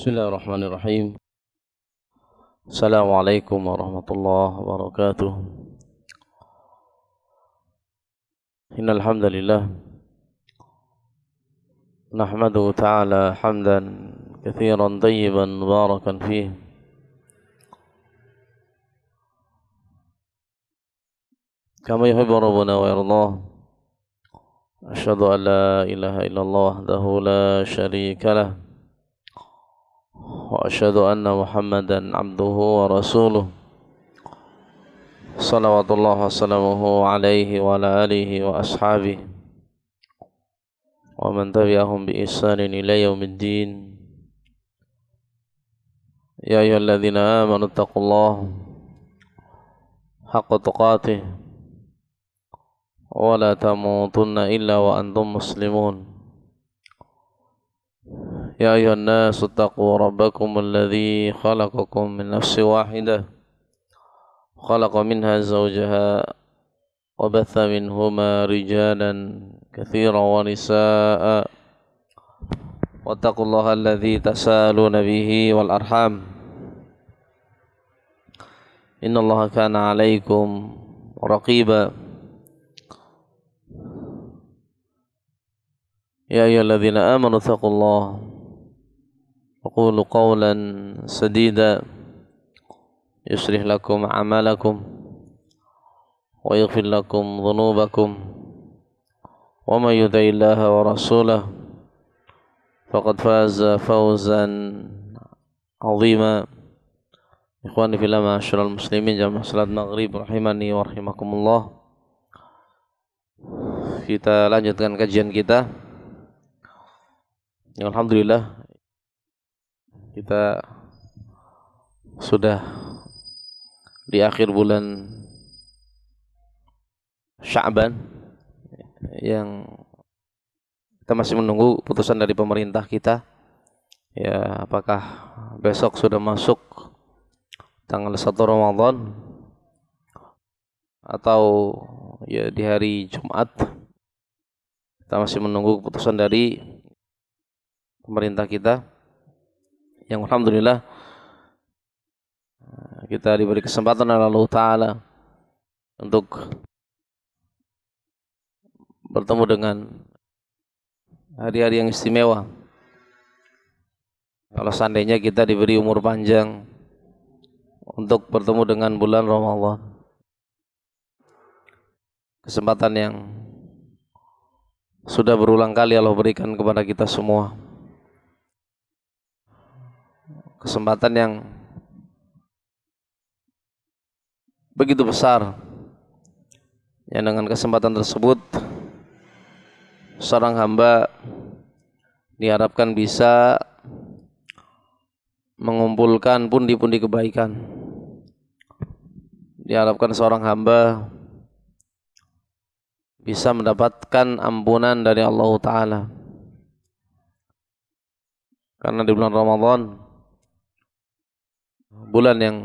Bismillahirrahmanirrahim. Assalamualaikum warahmatullahi wabarakatuh. Innal hamdalillah nahmaduhu ta'ala hamdan katsiran tayyiban mubarakan fihi kama yuhibbu rabbuna wa yardah. Asyhadu an la ilaha illallah wahdahu la syarika lah wa asyhadu anna Muhammadan abduhu wa rasuluh. Salawatullah wa salamuhu alaihi wa ala alihi wa ashabihi wa man tabi'ahum bi ihsanin ila yaumiddin. Ya ayyuhalladzina amanu taqullaha haqqa tuqatih wa la tamutunna illa wa antum muslimun. Ya ayyuhan nasu taqu rabbakum alladzi khalaqakum min nafsin wahidah khalaqa minha zawjaha wa batha minhuma rijalan katsiran wa nisaa'a wattaqullaha alladzi tasaaluna bihi wal arham innallaha kana 'alaikum raqiba. Ya ayyuhalladzina amanu taqullaha wa qulu qawlan sadida yuslih lakum a'malakum wa yaghfir lakum dhunubakum wa may yuti'illaha wa rasulahu faqad faza fawzan 'azima. Ikhwani fillah, ma'asyiral muslimin, jamaah salat maghrib rahimani wa rahimakumullah. Kita lanjutkan kajian kita. Alhamdulillah kita sudah di akhir bulan Sya'ban yang kita masih menunggu putusan dari pemerintah kita, ya, apakah besok sudah masuk tanggal 1 Ramadan atau ya di hari Jumat. Kita masih menunggu keputusan dari pemerintah kita, yang alhamdulillah kita diberi kesempatan oleh Allah Ta'ala untuk bertemu dengan hari-hari yang istimewa. Kalau seandainya kita diberi umur panjang untuk bertemu dengan bulan Ramadan, kesempatan yang sudah berulang kali Allah berikan kepada kita semua, kesempatan yang begitu besar, yang dengan kesempatan tersebut seorang hamba diharapkan bisa mengumpulkan pundi-pundi kebaikan. Diharapkan seorang hamba bisa mendapatkan ampunan dari Allah Ta'ala, karena di bulan Ramadan, bulan yang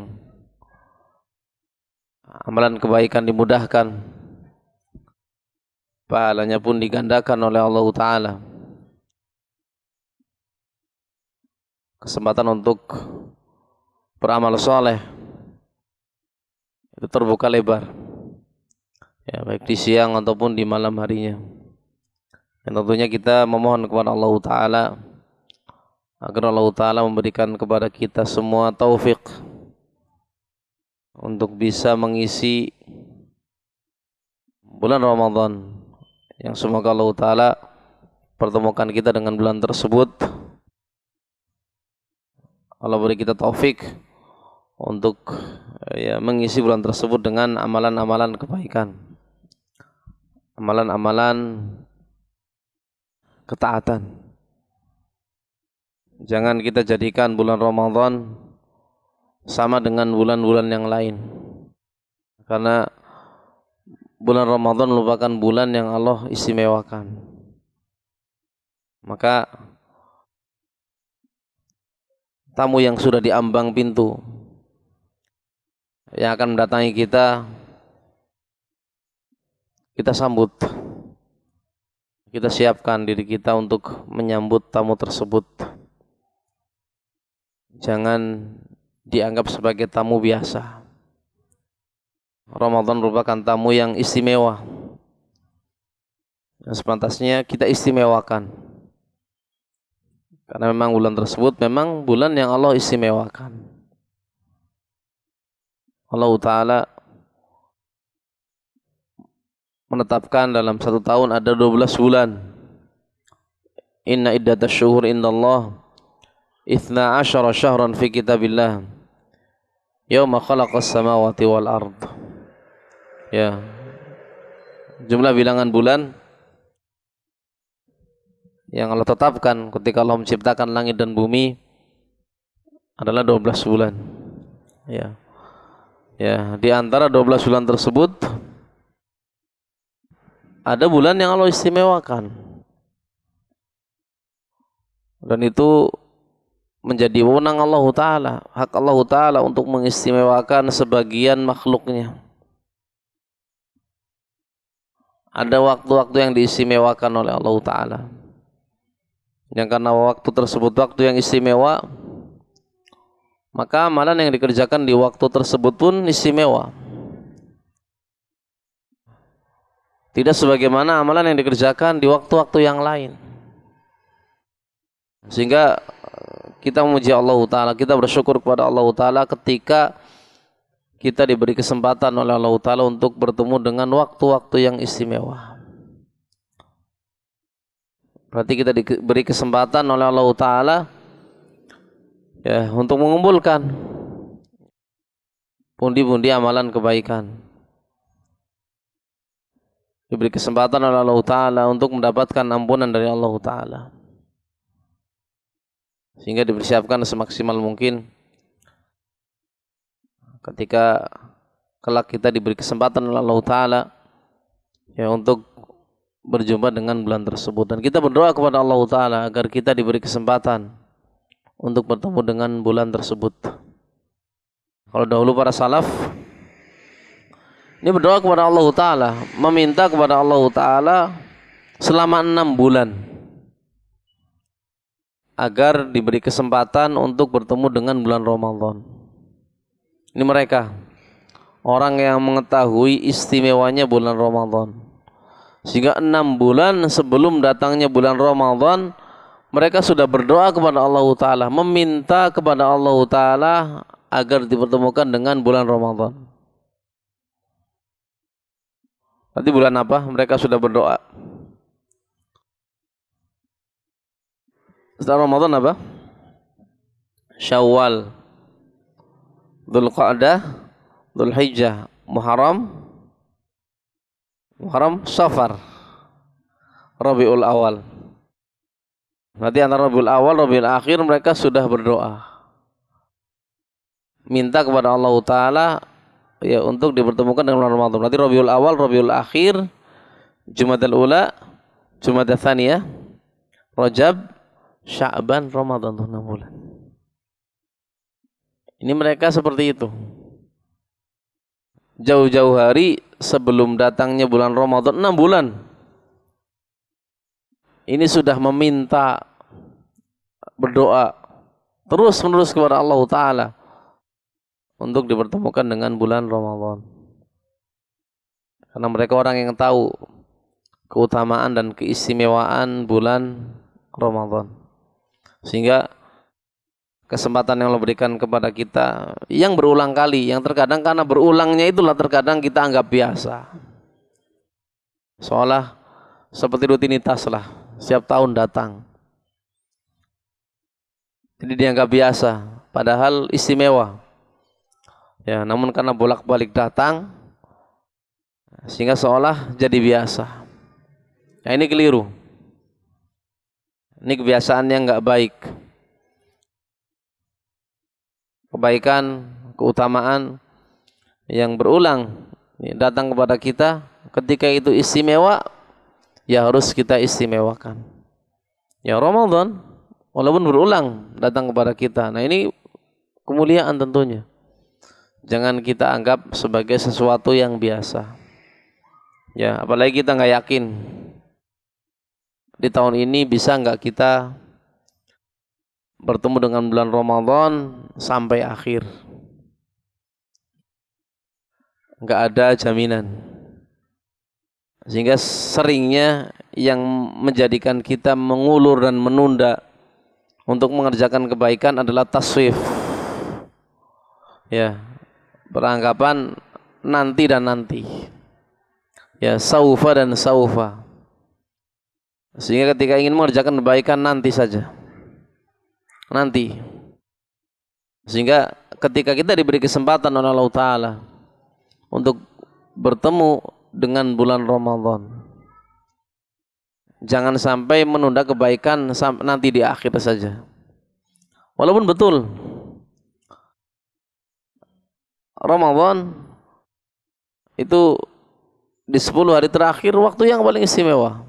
amalan kebaikan dimudahkan, pahalanya pun digandakan oleh Allah Ta'ala. Kesempatan untuk beramal soleh itu terbuka lebar, ya, baik di siang ataupun di malam harinya. Dan tentunya kita memohon kepada Allah Ta'ala agar Allah Ta'ala memberikan kepada kita semua taufik untuk bisa mengisi bulan Ramadan, yang semoga Allah Ta'ala pertemukan kita dengan bulan tersebut. Allah beri kita taufik untuk ya mengisi bulan tersebut dengan amalan-amalan kebaikan, amalan-amalan ketaatan. Jangan kita jadikan bulan Ramadan sama dengan bulan-bulan yang lain, karena bulan Ramadan merupakan bulan yang Allah istimewakan. Maka tamu yang sudah di ambang pintu yang akan mendatangi kita, kita sambut, kita siapkan diri kita untuk menyambut tamu tersebut. jangan dianggap sebagai tamu biasa. Ramadan merupakan tamu yang istimewa, yang sepantasnya kita istimewakan. Karena memang bulan tersebut memang bulan yang Allah istimewakan. Allah Ta'ala menetapkan dalam satu tahun ada 12 bulan. Inna iddatash syuhur indallah 12 syahran fi kitabillah yauma khalaqas samawati wal ard. Ya. Jumlah bilangan bulan yang Allah tetapkan ketika Allah menciptakan langit dan bumi adalah 12 bulan. Ya. Ya, di antara 12 bulan tersebut ada bulan yang Allah istimewakan. Dan itu menjadi wewenang Allah Ta'ala, hak Allah Ta'ala untuk mengistimewakan sebagian makhluknya. Ada waktu-waktu yang diistimewakan oleh Allah Ta'ala, yang karena waktu tersebut waktu yang istimewa, maka amalan yang dikerjakan di waktu tersebut pun istimewa. Tidak sebagaimana amalan yang dikerjakan di waktu-waktu yang lain. Sehingga kita memuji Allah Ta'ala, kita bersyukur kepada Allah Ta'ala ketika kita diberi kesempatan oleh Allah Ta'ala untuk bertemu dengan waktu-waktu yang istimewa. Berarti kita diberi kesempatan oleh Allah Ta'ala ya, untuk mengumpulkan pundi-pundi amalan kebaikan. Diberi kesempatan oleh Allah Ta'ala untuk mendapatkan ampunan dari Allah Ta'ala. Sehingga dipersiapkan semaksimal mungkin ketika kelak kita diberi kesempatan oleh Allah Ta'ala ya, untuk berjumpa dengan bulan tersebut. Dan kita berdoa kepada Allah Ta'ala agar kita diberi kesempatan untuk bertemu dengan bulan tersebut. Kalau dahulu para salaf ini berdoa kepada Allah Ta'ala, meminta kepada Allah Ta'ala selama 6 bulan agar diberi kesempatan untuk bertemu dengan bulan Ramadan. Ini mereka orang yang mengetahui istimewanya bulan Ramadan, sehingga 6 bulan sebelum datangnya bulan Ramadan mereka sudah berdoa kepada Allah Ta'ala, meminta kepada Allah Ta'ala agar dipertemukan dengan bulan Ramadan. Nanti bulan apa? Mereka sudah berdoa. Setelah Ramadan apa? Syawal, Dzulqa'dah, Dzulhijjah, Muharram, Safar, Rabiul Awal. Nanti antara Rabiul Awal, Rabiul Akhir mereka sudah berdoa, minta kepada Allah Ta'ala ya untuk dipertemukan dengan bulan Ramadan. Nanti Rabiul Awal, Rabiul Akhir, Jumadal Ula, Jumadal Tsaniyah, Rajab, Sya'ban, Ramadan, 6 bulan. Ini mereka seperti itu. Jauh-jauh hari sebelum datangnya bulan Ramadan, 6 bulan. Ini sudah meminta, berdoa terus-menerus kepada Allah Ta'ala untuk dipertemukan dengan bulan Ramadan. Karena mereka orang yang tahu keutamaan dan keistimewaan bulan Ramadan. Sehingga kesempatan yang Allah berikan kepada kita yang berulang kali, yang terkadang karena berulangnya itulah terkadang kita anggap biasa. Seolah seperti rutinitas lah, setiap tahun datang. Jadi dianggap biasa, padahal istimewa. Ya, namun karena bolak-balik datang, sehingga seolah jadi biasa. Nah, ini keliru. Ini kebiasaan yang nggak baik. Kebaikan, keutamaan yang berulang datang kepada kita, ketika itu istimewa, ya harus kita istimewakan. Ya Ramadan, walaupun berulang datang kepada kita. Nah ini kemuliaan tentunya. Jangan kita anggap sebagai sesuatu yang biasa. Ya, apalagi kita nggak yakin di tahun ini bisa nggak kita bertemu dengan bulan Ramadan sampai akhir. Enggak ada jaminan. Sehingga seringnya yang menjadikan kita mengulur dan menunda untuk mengerjakan kebaikan adalah taswif. Ya, beranggapan nanti dan nanti. Ya, saufa dan saufa. Sehingga ketika ingin mengerjakan kebaikan nanti saja. Nanti. Sehingga ketika kita diberi kesempatan oleh Allah Ta'ala untuk bertemu dengan bulan Ramadan, jangan sampai menunda kebaikan nanti di akhir saja. Walaupun betul Ramadan itu di 10 hari terakhir waktu yang paling istimewa.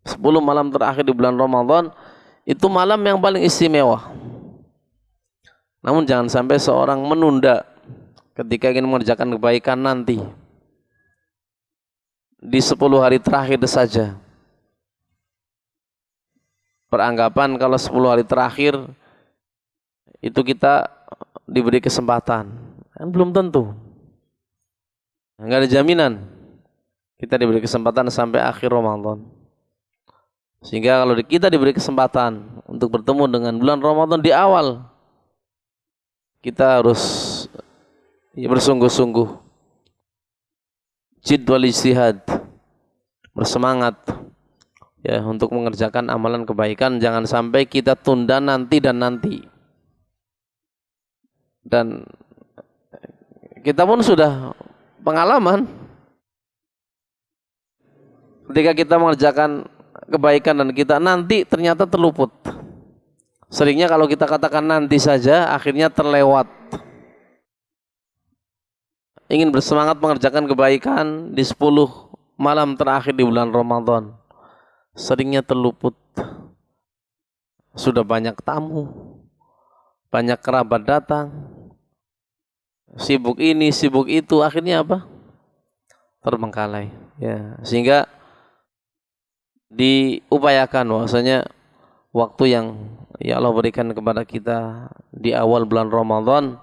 10 malam terakhir di bulan Ramadan itu malam yang paling istimewa. Namun jangan sampai seorang menunda ketika ingin mengerjakan kebaikan nanti di 10 hari terakhir saja. Peranggapan kalau 10 hari terakhir itu kita diberi kesempatan. Kan belum tentu. Enggak ada jaminan kita diberi kesempatan sampai akhir Ramadan. Sehingga kalau kita diberi kesempatan untuk bertemu dengan bulan Ramadan di awal, kita harus bersungguh-sungguh, jid wal ijtihad, bersemangat ya untuk mengerjakan amalan kebaikan. Jangan sampai kita tunda nanti dan nanti. Dan kita pun sudah pengalaman ketika kita mengerjakan kebaikan dan kita nanti ternyata terluput. Seringnya kalau kita katakan nanti saja, akhirnya terlewat. Ingin bersemangat mengerjakan kebaikan di 10 malam terakhir di bulan Ramadan, seringnya terluput. Sudah banyak tamu, banyak kerabat datang, sibuk ini, sibuk itu, akhirnya apa? Terbengkalai. Ya, sehingga diupayakan bahwasanya waktu yang ya Allah berikan kepada kita di awal bulan Ramadan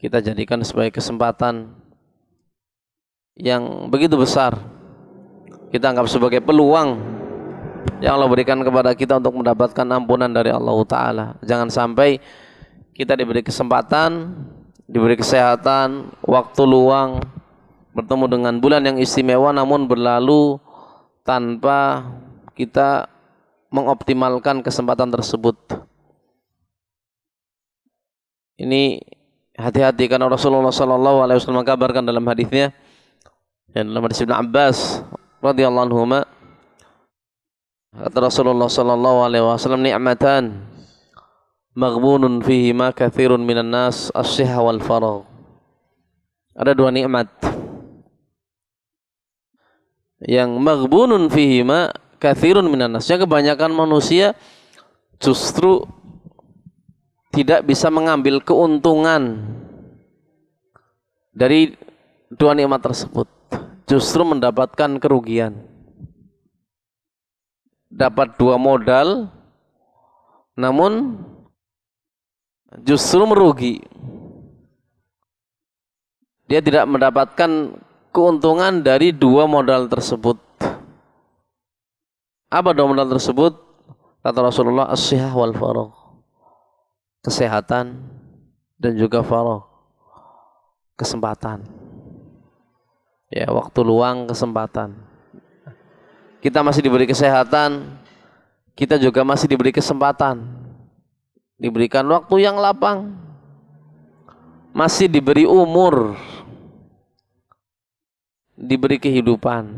kita jadikan sebagai kesempatan yang begitu besar. Kita anggap sebagai peluang yang Allah berikan kepada kita untuk mendapatkan ampunan dari Allah Ta'ala. Jangan sampai kita diberi kesempatan, diberi kesehatan, waktu luang, bertemu dengan bulan yang istimewa namun berlalu tanpa kita mengoptimalkan kesempatan tersebut. Ini hati-hati karena Rasulullah sallallahu alaihi wasallam mengkabarkan dalam hadisnya, dan dalam hadis Ibnu Abbas radhiyallahu anhu, kata Rasulullah sallallahu alaihi wasallam, ni'matan maghbunun fihi ma katsirun minan nas as-sihha wal faragh. Ada dua nikmat yang maghbunun fihi ma katsirun minan nas, yang kebanyakan manusia justru tidak bisa mengambil keuntungan dari dua nikmat tersebut, justru mendapatkan kerugian. Dapat dua modal namun justru merugi. Dia tidak mendapatkan keuntungan dari dua modal tersebut. Apa dua modal tersebut? Kata Rasulullah, as-sihah wal faragh, kesehatan dan juga faragh, kesempatan. Ya, waktu luang, kesempatan. Kita masih diberi kesehatan, kita juga masih diberi kesempatan, diberikan waktu yang lapang, masih diberi umur, diberi kehidupan,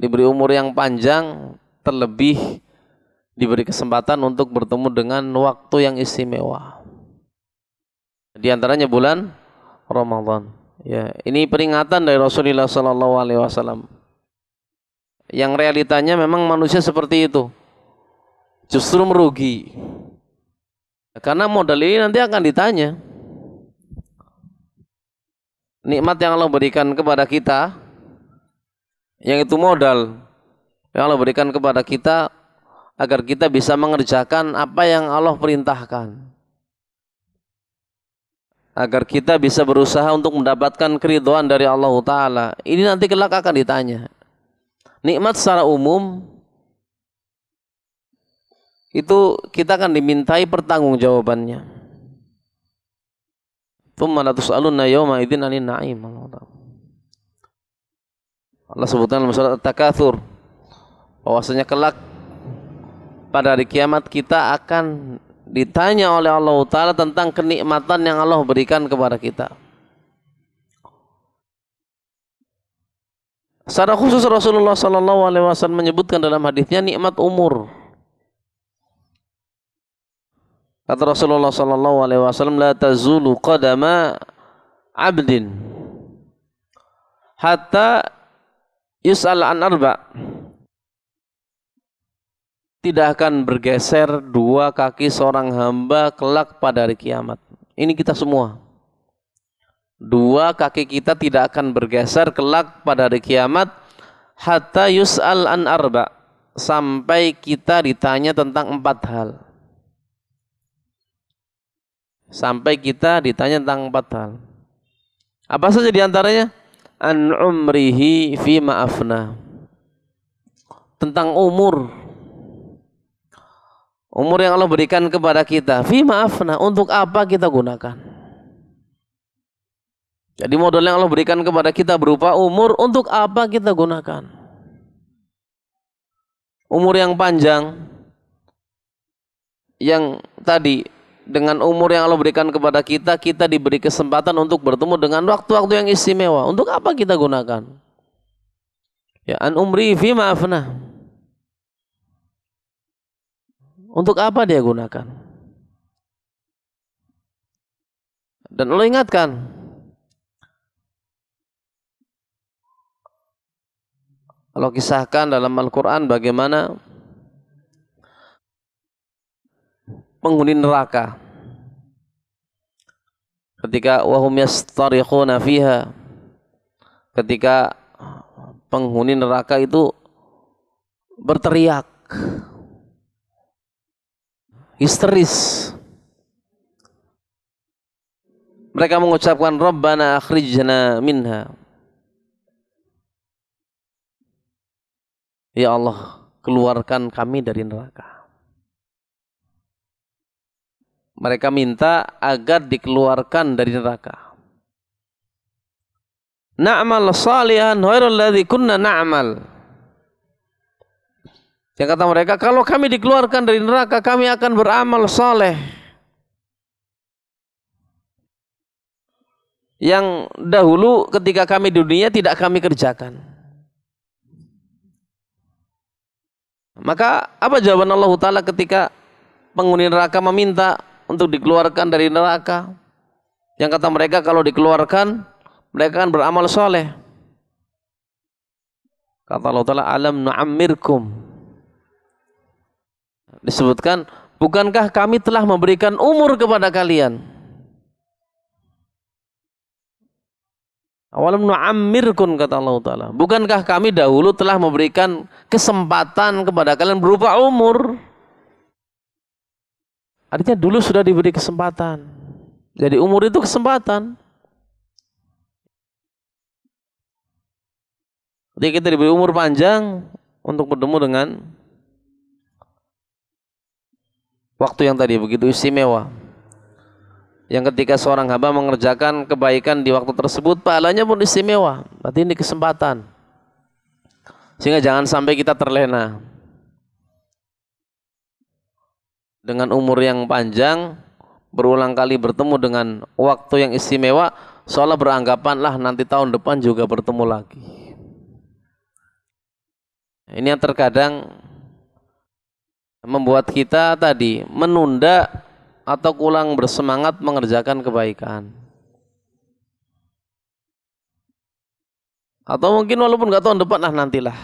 diberi umur yang panjang, terlebih diberi kesempatan untuk bertemu dengan waktu yang istimewa. Di antaranya bulan Ramadan. Ya, ini peringatan dari Rasulullah sallallahu alaihi wasallam. Yang realitanya memang manusia seperti itu. Justru merugi. Karena modal ini nanti akan ditanya. Nikmat yang Allah berikan kepada kita, yang itu modal, yang Allah berikan kepada kita agar kita bisa mengerjakan apa yang Allah perintahkan, agar kita bisa berusaha untuk mendapatkan keridhaan dari Allah Ta'ala. Ini nanti kelak akan ditanya. Nikmat secara umum itu kita akan dimintai pertanggungjawabannya. Tsumma latus'alunna yawma idzin 'anil na'im. Allah sebutkan dalam surat At-Takatsur bahwasanya kelak pada hari kiamat kita akan ditanya oleh Allah Ta'ala tentang kenikmatan yang Allah berikan kepada kita. Secara khusus Rasulullah SAW menyebutkan dalam hadisnya nikmat umur. Kata Rasulullah SAW, la tazulu qadama abdin hatta yus'al an arba'. Tidak akan bergeser dua kaki seorang hamba kelak pada hari kiamat. Ini kita semua. Dua kaki kita tidak akan bergeser kelak pada hari kiamat hatta yus'al an arba', sampai kita ditanya tentang 4 hal. Sampai kita ditanya tentang 4 hal. Apa saja diantaranya? An umrihi fi ma'afna, tentang umur yang Allah berikan kepada kita. Fi ma'afna, untuk apa kita gunakan. Jadi modal yang Allah berikan kepada kita berupa umur, untuk apa kita gunakan. Umur yang panjang, yang tadi dengan umur yang Allah berikan kepada kita, kita diberi kesempatan untuk bertemu dengan waktu-waktu yang istimewa. Untuk apa kita gunakan? Ya, an umri fi ma'afna. Untuk apa dia gunakan? Dan Allah ingatkan, Allah kisahkan dalam Al-Quran bagaimana penghuni neraka ketika wahum yastarikhuna fiha, ketika penghuni neraka itu berteriak histeris, mereka mengucapkan Rabbana akhrijna minha, ya Allah, keluarkan kami dari neraka. Mereka minta agar dikeluarkan dari neraka. Na'mal salihan ghairul ladzi kunna na'mal. Yang kata mereka, kalau kami dikeluarkan dari neraka, kami akan beramal saleh yang dahulu ketika kami di dunia tidak kami kerjakan. Maka apa jawaban Allah Ta'ala ketika penghuni neraka meminta untuk dikeluarkan dari neraka? Yang kata mereka, kalau dikeluarkan mereka akan beramal soleh. Kata Allah Ta'ala, alam nu'ammirkum. Disebutkan, bukankah kami telah memberikan umur kepada kalian? Awalam nu'ammirkum, kata Allah Ta'ala, bukankah kami dahulu telah memberikan kesempatan kepada kalian berupa umur? Artinya dulu sudah diberi kesempatan. Jadi umur itu kesempatan. Jadi kita diberi umur panjang untuk bertemu dengan waktu yang tadi begitu istimewa. Yang ketika seorang hamba mengerjakan kebaikan di waktu tersebut, pahalanya pun istimewa. Berarti ini kesempatan. Sehingga jangan sampai kita terlena. Dengan umur yang panjang, berulang kali bertemu dengan waktu yang istimewa, seolah beranggapanlah nanti tahun depan juga bertemu lagi. Ini yang terkadang membuat kita tadi menunda atau kurang bersemangat mengerjakan kebaikan. Atau mungkin walaupun nggak tahun depan, nantilah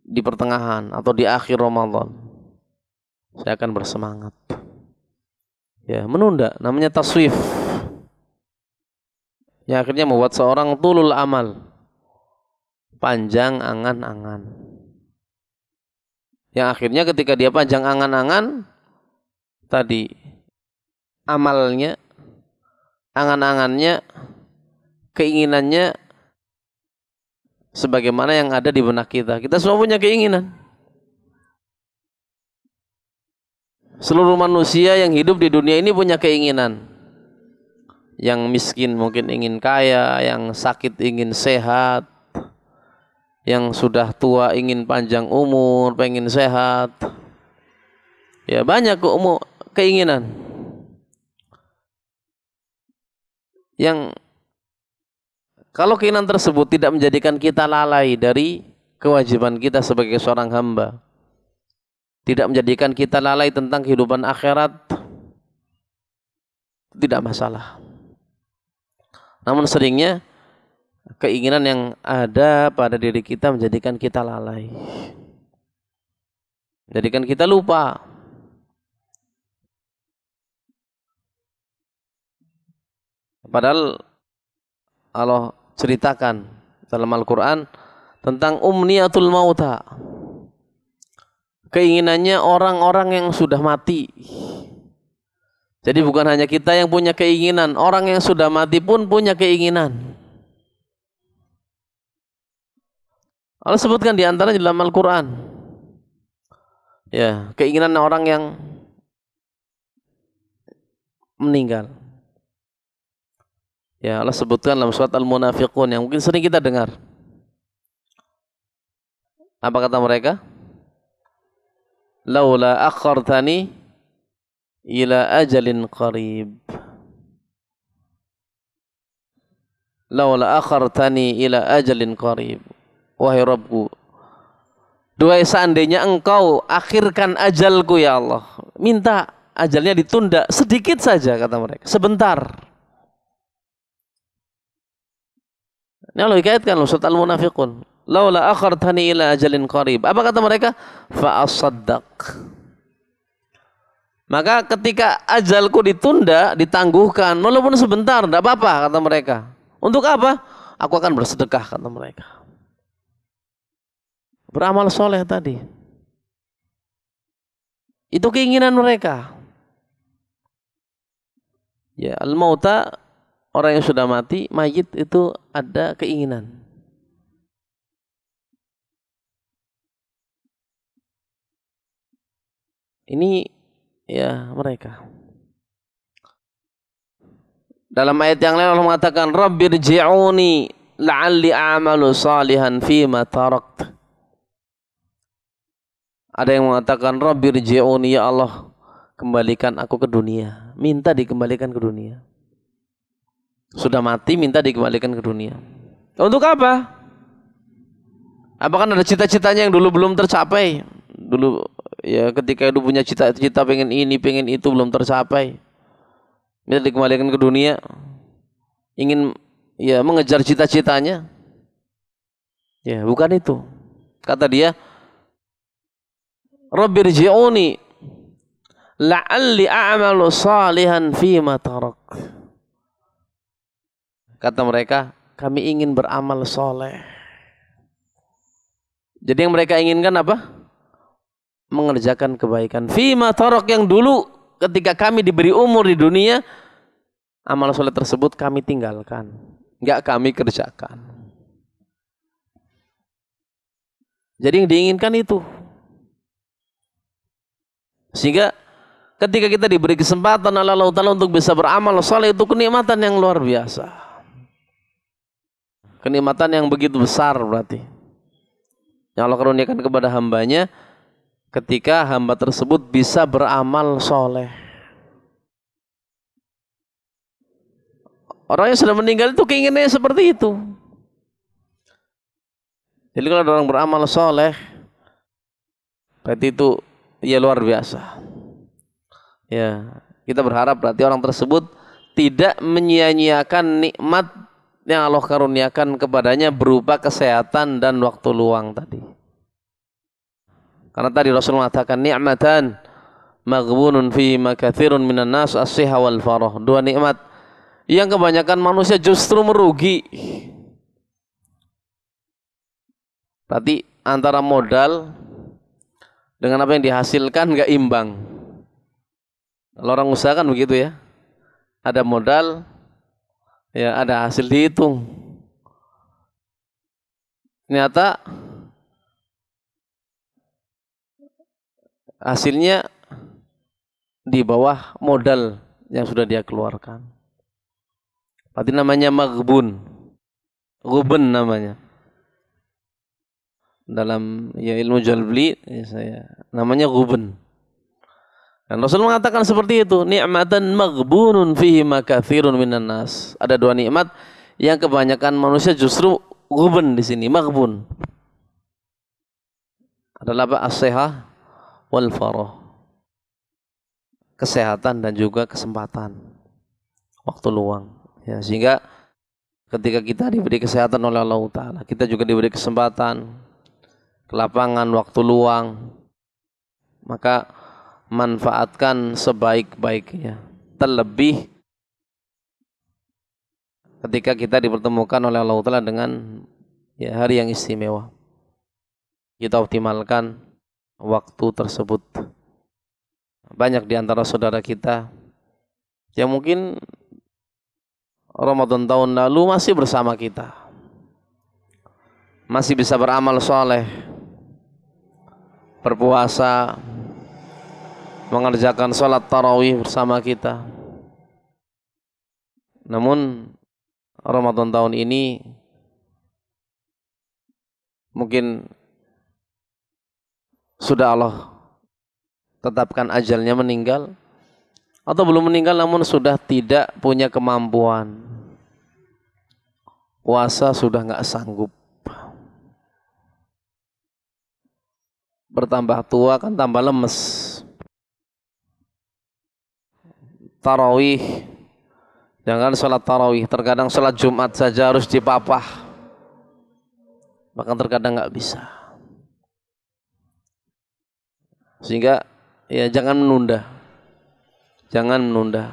di pertengahan atau di akhir Ramadan saya akan bersemangat. Ya, menunda, namanya taswif. Yang akhirnya membuat seorang tulul amal, panjang angan-angan. Yang akhirnya ketika dia panjang angan-angan, tadi amalnya, angan-angannya, keinginannya sebagaimana yang ada di benak kita. Kita semua punya keinginan. Seluruh manusia yang hidup di dunia ini punya keinginan. Yang miskin mungkin ingin kaya, yang sakit ingin sehat, yang sudah tua ingin panjang umur, pengen sehat. Ya banyak keinginan. Yang kalau keinginan tersebut tidak menjadikan kita lalai dari kewajiban kita sebagai seorang hamba, tidak menjadikan kita lalai tentang kehidupan akhirat, tidak masalah. Namun seringnya keinginan yang ada pada diri kita menjadikan kita lalai, menjadikan kita lupa. Padahal Allah ceritakan dalam Al-Quran tentang umniyatul mauta, keinginannya orang-orang yang sudah mati. Jadi bukan hanya kita yang punya keinginan, orang yang sudah mati pun punya keinginan. Allah sebutkan di antaranya dalam Al-Quran, ya, keinginan orang yang meninggal. Ya, Allah sebutkan dalam surat Al-Munafiqun yang mungkin sering kita dengar. Apa kata mereka? Laula akhartani ila ajalin qarib. Laula akhartani ila ajalin qarib. Wahai Rabbku, doa seandainya engkau akhirkan ajalku ya Allah. Minta ajalnya ditunda sedikit saja, kata mereka, sebentar. Ini Allah dikaitkan surat Al-Munafiqun. Laula akhartani ila ajalin qarib. Apa kata mereka? Fa asaddaq. Maka ketika ajalku ditunda, ditangguhkan, walaupun sebentar, tidak apa-apa, kata mereka. Untuk apa? Aku akan bersedekah, kata mereka. Beramal soleh tadi. Itu keinginan mereka. Ya, al-mauta, orang yang sudah mati, mayit itu ada keinginan. Ini ya mereka. Dalam ayat yang lain Allah mengatakan, Rabbirji'uni la'alli a'malu salihan fima tarakt. Ada yang mengatakan, Rabbirji'uni, ya Allah, kembalikan aku ke dunia. Minta dikembalikan ke dunia. Sudah mati, minta dikembalikan ke dunia. Untuk apa? Apakah ada cita-citanya yang dulu belum tercapai? Dulu ya ketika itu punya cita-cita pengen ini, pengen itu, belum tercapai. Minta dikembalikan ke dunia. Ingin ya mengejar cita-citanya. Ya, bukan itu. Kata dia, Rabbirji'uni la'alli a'malu salihan fima tarak. Kata mereka, kami ingin beramal soleh. Jadi yang mereka inginkan apa? Mengerjakan kebaikan. Fima tarak, yang dulu ketika kami diberi umur di dunia, amal soleh tersebut kami tinggalkan, enggak kami kerjakan. Jadi yang diinginkan itu. Sehingga ketika kita diberi kesempatan oleh Allah Ta'ala untuk bisa beramal soleh, itu kenikmatan yang luar biasa. Kenikmatan yang begitu besar berarti. Yang Allah karuniakan kepada hambanya ketika hamba tersebut bisa beramal soleh. Orang yang sudah meninggal itu keinginannya seperti itu. Jadi kalau ada orang beramal soleh, berarti itu ya luar biasa. Ya, kita berharap berarti orang tersebut tidak menyia-nyiakan nikmat yang Allah karuniakan kepadanya berupa kesehatan dan waktu luang tadi. Karena tadi Rasul mengatakan ni'matan maghbunun fi makathirun minan nas as-sihha wal farah. Dua nikmat yang kebanyakan manusia justru merugi. Berarti antara modal dengan apa yang dihasilkan nggak imbang. Kalau orang usaha kan begitu ya. Ada modal, ya ada hasil dihitung. Ternyata hasilnya di bawah modal yang sudah dia keluarkan. Berarti namanya maghbun. Guben namanya. Dalam ya ilmu jual beli ya namanya guben. Dan Rasul mengatakan seperti itu, ni'matan maghbunun fihi ma katsirun minan nas. Ada dua nikmat yang kebanyakan manusia justru guben di sini, maghbun. Adalah apa? As-sihah wal farah. Kesehatan dan juga kesempatan. Waktu luang. Ya, sehingga ketika kita diberi kesehatan oleh Allah Ta'ala, kita juga diberi kesempatan, kelapangan, waktu luang, maka manfaatkan sebaik-baiknya. Terlebih ketika kita dipertemukan oleh Allah Ta'ala dengan ya, hari yang istimewa. Kita optimalkan waktu tersebut. Banyak di antara saudara kita yang mungkin Ramadan tahun lalu masih bersama kita, masih bisa beramal soleh, berpuasa, mengerjakan sholat tarawih bersama kita. Namun Ramadan tahun ini mungkin sudah Allah tetapkan ajalnya meninggal, atau belum meninggal namun sudah tidak punya kemampuan. Puasa sudah nggak sanggup. Bertambah tua kan tambah lemes. Tarawih, jangan sholat tarawih, terkadang sholat Jumat saja harus dipapah, bahkan terkadang nggak bisa. Sehingga ya jangan menunda. Jangan menunda.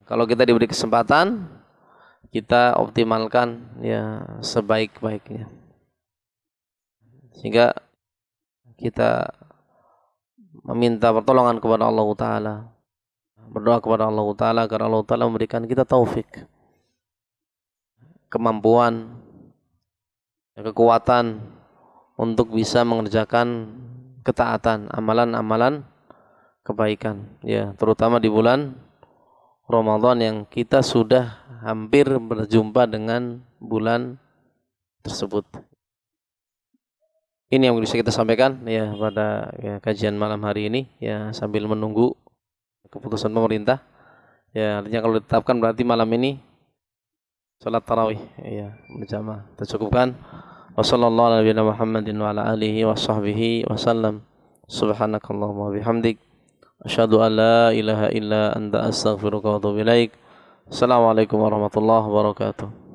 Kalau kita diberi kesempatan, kita optimalkan ya sebaik-baiknya. Sehingga kita meminta pertolongan kepada Allah Ta'ala. Berdoa kepada Allah Ta'ala agar Allah Ta'ala memberikan kita taufik, kemampuan, kekuatan untuk bisa mengerjakan ketaatan, amalan-amalan kebaikan, ya, terutama di bulan Ramadan yang kita sudah hampir berjumpa dengan bulan tersebut. Ini yang bisa kita sampaikan ya pada ya, kajian malam hari ini ya, sambil menunggu keputusan pemerintah. Ya, artinya kalau ditetapkan berarti malam ini salat tarawih ya berjamaah. Kita cukupkan. Wassallallahu ala Muhammadin wa ala alihi wa sahbihi wasallam. Subhanakallahumma bihamdik asyhadu an la ilaha illa anta astaghfiruka wa atubu ilaik. Assalamualaikum warahmatullahi wabarakatuh.